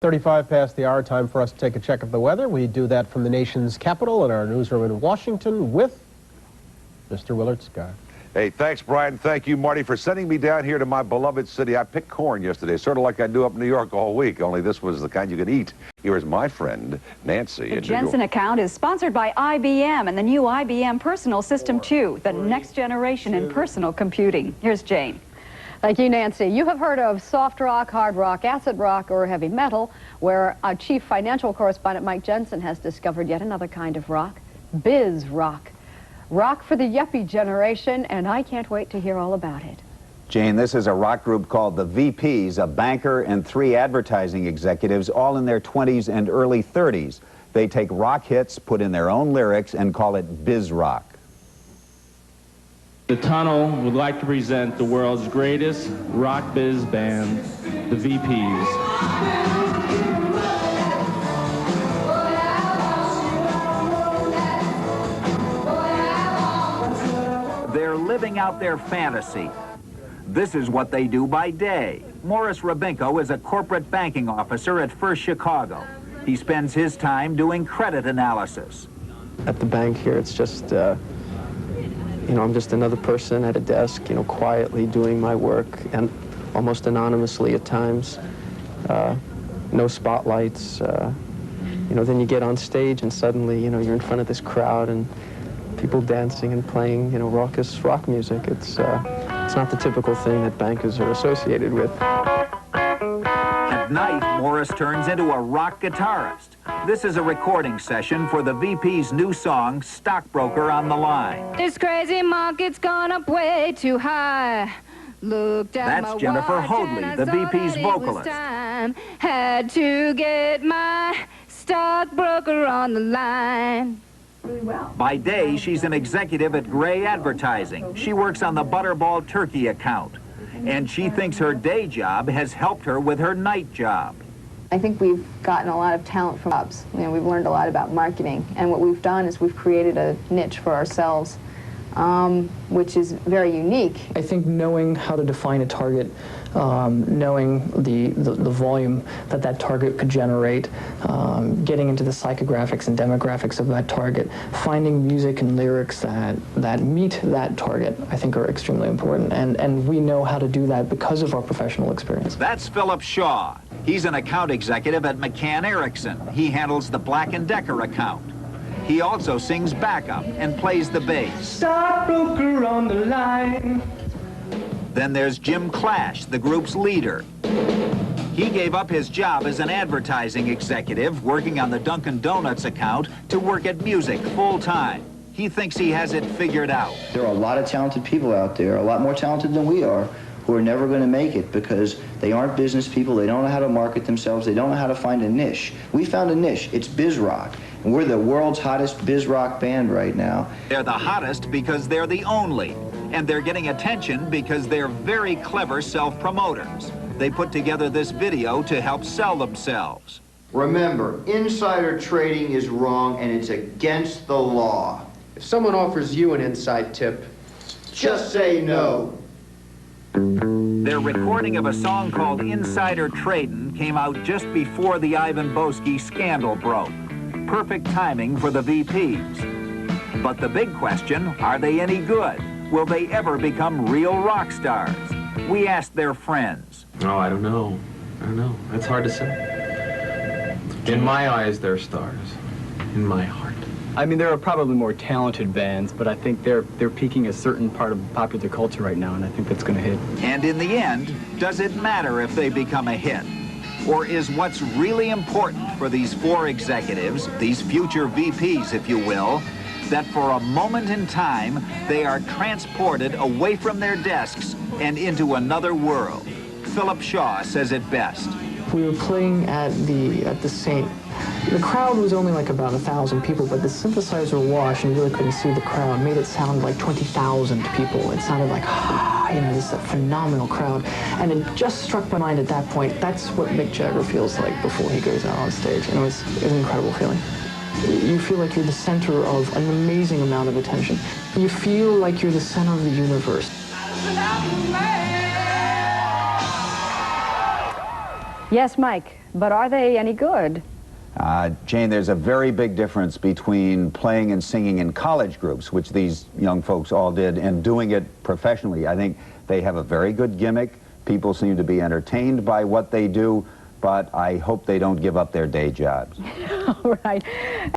35 past the hour, time for us to take a check of the weather. We do that from the nation's capital in our newsroom in Washington with Mr. Willard Scott. Hey, thanks, Brian. Thank you, Marty, for sending me down here to my beloved city. I picked corn yesterday, sort of like I do up in New York all week, only this was the kind you could eat. Here is my friend, Nancy. The Jensen account is sponsored by IBM and the new IBM Personal System 2, the next generation in personal computing. Here's Jane. Thank you, Nancy. You have heard of soft rock, hard rock, acid rock, or heavy metal, where our chief financial correspondent, Mike Jensen, has discovered yet another kind of rock, biz rock. Rock for the yuppie generation, and I can't wait to hear all about it. Jane, this is a rock group called the VPs, a banker and 3 advertising executives, all in their 20s and early 30s. They take rock hits, put in their own lyrics, and call it biz rock. The Tunnel would like to present the world's greatest rock biz band, the VPs. They're living out their fantasy. This is what they do by day. Morris Rabinko is a corporate banking officer at First Chicago. He spends his time doing credit analysis. At the bank here, it's just, you know, I'm just another person at a desk, you know, quietly doing my work, and almost anonymously at times. No spotlights. You know, then you get on stage and suddenly, you know, you're in front of this crowd and people dancing and playing, you know, raucous rock music. It's not the typical thing that bankers are associated with. At night, Morris turns into a rock guitarist. This is a recording session for the VP's new song, Stockbroker on the Line. This crazy market's gone up way too high. Looked at That's Jennifer Hoadley, the VP's vocalist. Had to get my stockbroker on the line. Really well. By day, she's an executive at Gray Advertising. She works on the Butterball Turkey account. And she thinks her day job has helped her with her night job. I think we've gotten a lot of talent from jobs. You know, we've learned a lot about marketing. And what we've done is we've created a niche for ourselves, which is very unique. I think knowing how to define a target, knowing the volume that target could generate, getting into the psychographics and demographics of that target, finding music and lyrics that meet that target, I think are extremely important. And we know how to do that because of our professional experience. That's Philip Shaw. He's an account executive at McCann Erickson. He handles the Black & Decker account. He also sings backup and plays the bass. Stockbroker on the line. Then there's Jim Clash, the group's leader. He gave up his job as an advertising executive working on the Dunkin' Donuts account to work at music full-time. He thinks he has it figured out. There are a lot of talented people out there, a lot more talented than we are, who are never going to make it because they aren't business people, they don't know how to market themselves, they don't know how to find a niche. We found a niche, it's biz rock, and we're the world's hottest biz rock band right now. They're the hottest because they're the only, and they're getting attention because they're very clever self-promoters. They put together this video to help sell themselves. Remember, insider trading is wrong and it's against the law. If someone offers you an inside tip, Just say no. Their recording of a song called Insider Tradin came out just before the Ivan Boesky scandal broke. Perfect timing for the VPs. But the big question, are they any good? Will they ever become real rock stars? We asked their friends. Oh, I don't know. That's hard to say. In my eyes, they're stars. In my heart. I mean, there are probably more talented bands, but I think they're peaking a certain part of popular culture right now, and I think that's going to hit. And in the end, does it matter if they become a hit? Or is what's really important for these 4 executives, these future VPs, if you will, that for a moment in time, they are transported away from their desks and into another world? Philip Shaw says it best. We were playing at the Saint. The crowd was only like about 1,000 people, but the synthesizer wash, and you really couldn't see the crowd, made it sound like 20,000 people. It sounded like, you know, this phenomenal crowd. And it just struck my mind at that point, that's what Mick Jagger feels like before he goes out on stage. And it was an incredible feeling. You feel like you're the center of an amazing amount of attention. You feel like you're the center of the universe. Yes, Mike, but are they any good? Jane, there's a very big difference between playing and singing in college groups, which these young folks all did, and doing it professionally. I think they have a very good gimmick. People seem to be entertained by what they do, but I hope they don't give up their day jobs. All right.